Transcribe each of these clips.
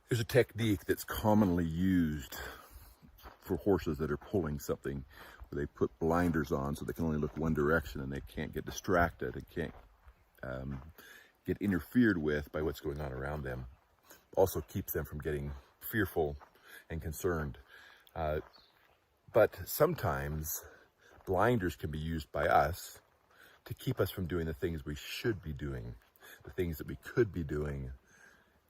There's a technique that's commonly used for horses that are pulling something, where they put blinders on so they can only look one direction and they can't get distracted and can't get interfered with by what's going on around them. Also keeps them from getting fearful and concerned. But sometimes blinders can be used by us to keep us from doing the things we should be doing, the things that we could be doing.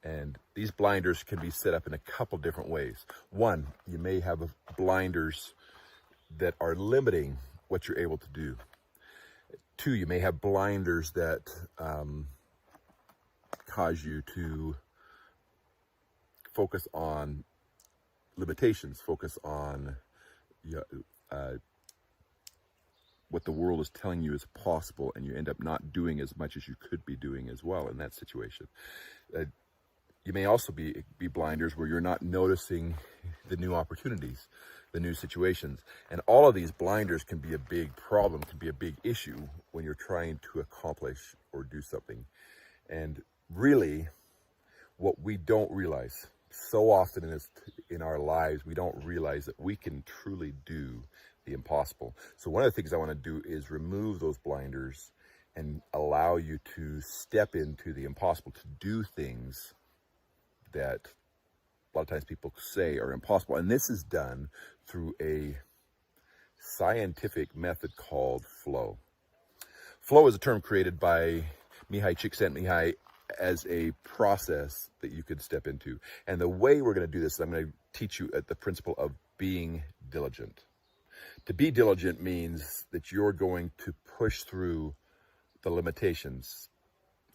And these blinders can be set up in a couple different ways. One, you may have blinders that are limiting what you're able to do. Two, you may have blinders that cause you to focus on limitations, focus on what the world is telling you is possible, and you end up not doing as much as you could be doing as well in that situation. You may also be blinders where you're not noticing the new opportunities, the new situations. And all of these blinders can be a big problem, can be a big issue when you're trying to accomplish or do something. And really, what we don't realize, so often in our lives, we don't realize that we can truly do the impossible. So one of the things I want to do is remove those blinders and allow you to step into the impossible, to do things that a lot of times people say are impossible. And this is done through a scientific method called flow. Flow is a term created by Csikszentmihalyi as a process that you could step into. And the way we're going to do this is I'm going to teach you at the principle of being diligent. To be diligent means that you're going to push through the limitations,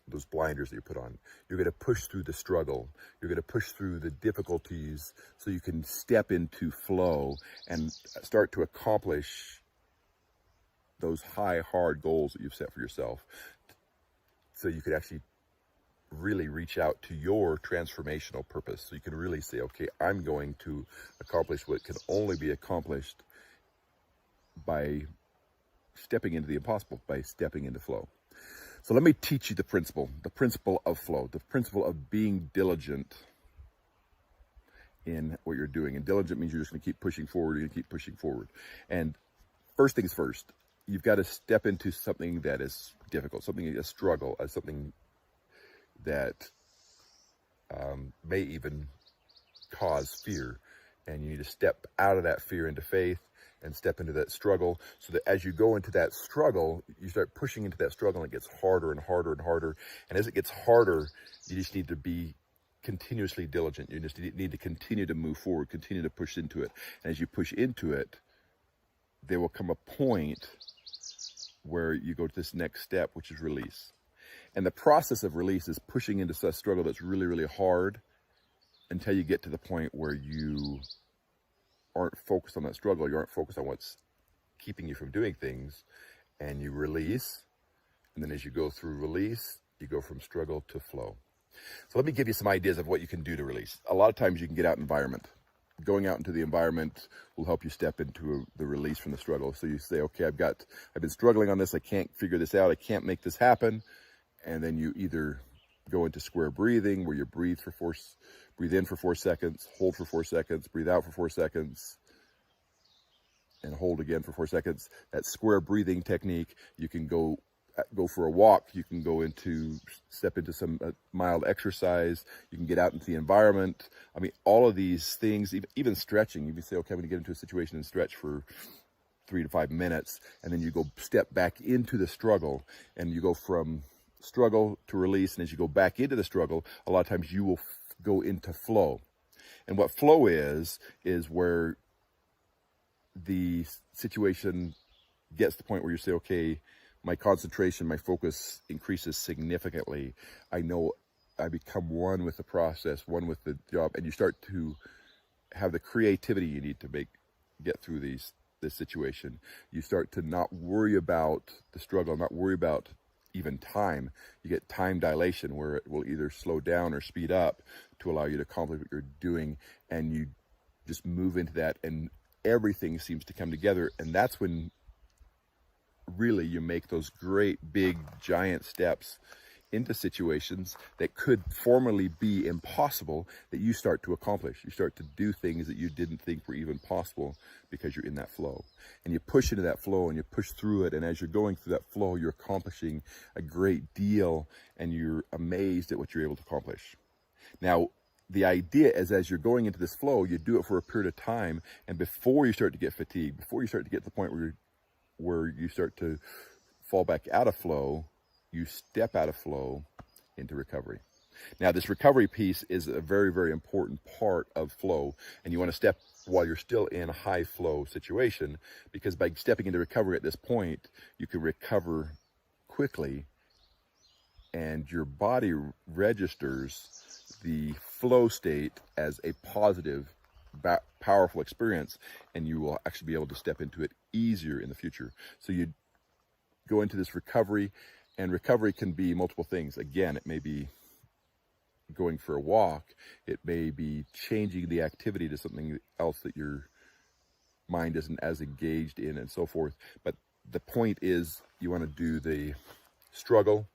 those blinders that you put on. You're going to push through the struggle. You're going to push through the difficulties so you can step into flow and start to accomplish those high, hard goals that you've set for yourself. So you could actually really reach out to your transformational purpose. So you can really say, okay, I'm going to accomplish what can only be accomplished by stepping into the impossible, by stepping into flow. So let me teach you the principle of flow, the principle of being diligent in what you're doing. And diligent means you're just going to keep pushing forward, you're going to keep pushing forward. And first things first, you've got to step into something that is difficult, something, a struggle, something that may even cause fear. And you need to step out of that fear into faith and step into that struggle, so that as you go into that struggle, you start pushing into that struggle and it gets harder and harder and harder. And as it gets harder, you just need to be continuously diligent. You just need to continue to move forward, continue to push into it. And as you push into it, there will come a point where you go to this next step, which is release. And the process of release is pushing into such struggle that's really, really hard until you get to the point where you aren't focused on that struggle, you aren't focused on what's keeping you from doing things, and you release. And then as you go through release, you go from struggle to flow. So let me give you some ideas of what you can do to release. A lot of times you can get out in environment. Going out into the environment will help you step into the release from the struggle. So you say, okay, I've been struggling on this, I can't figure this out, I can't make this happen. And then you either go into square breathing, where you breathe in for 4 seconds, hold for 4 seconds, breathe out for 4 seconds, and hold again for 4 seconds. That square breathing technique. You can go for a walk. You can step into some mild exercise. You can get out into the environment. I mean, all of these things, even stretching. You can say, okay, I'm going to get into a situation and stretch for 3 to 5 minutes, and then you go step back into the struggle, and you go from struggle to release. And as you go back into the struggle, a lot of times you will go into flow. And what flow is where the situation gets to the point where you say, okay, my concentration, my focus increases significantly. I know I become one with the process, one with the job, and you start to have the creativity you need to get through this situation. You start to not worry about the struggle, not worry about even time. You get time dilation, where it will either slow down or speed up to allow you to accomplish what you're doing, and you just move into that, and everything seems to come together. And that's when really you make those great big giant steps into situations that could formerly be impossible that you start to accomplish. You start to do things that you didn't think were even possible because you're in that flow. And you push into that flow and you push through it. And as you're going through that flow, you're accomplishing a great deal and you're amazed at what you're able to accomplish. Now, the idea is as you're going into this flow, you do it for a period of time. And before you start to get fatigued, before you start to get to the point where you start to fall back out of flow, you step out of flow into recovery. Now, this recovery piece is a very, very important part of flow, and you want to step while you're still in a high flow situation, because by stepping into recovery at this point, you can recover quickly, and your body registers the flow state as a positive, powerful experience, and you will actually be able to step into it easier in the future. So you go into this recovery, and recovery can be multiple things. Again, it may be going for a walk. It may be changing the activity to something else that your mind isn't as engaged in and so forth. But the point is you want to do the struggle,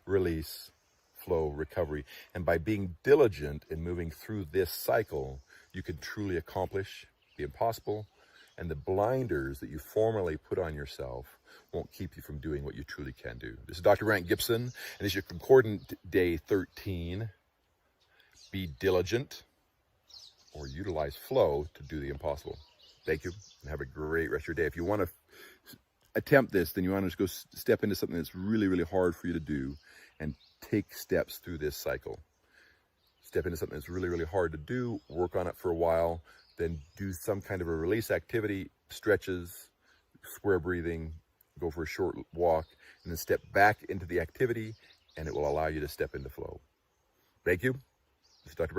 release, flow, recovery. And by being diligent in moving through this cycle, you can truly accomplish the impossible, and the blinders that you formerly put on yourself won't keep you from doing what you truly can do. This is Dr. Brandt Gibson, and this is your Concordant Day 13. Be diligent or utilize flow to do the impossible. Thank you, and have a great rest of your day. If you want to attempt this, then you want to go step into something that's really, really hard for you to do and take steps through this cycle. Step into something that's really, really hard to do, work on it for a while, then do some kind of a release activity, stretches, square breathing, go for a short walk, and then step back into the activity, and it will allow you to step into flow. Thank you. This is Dr.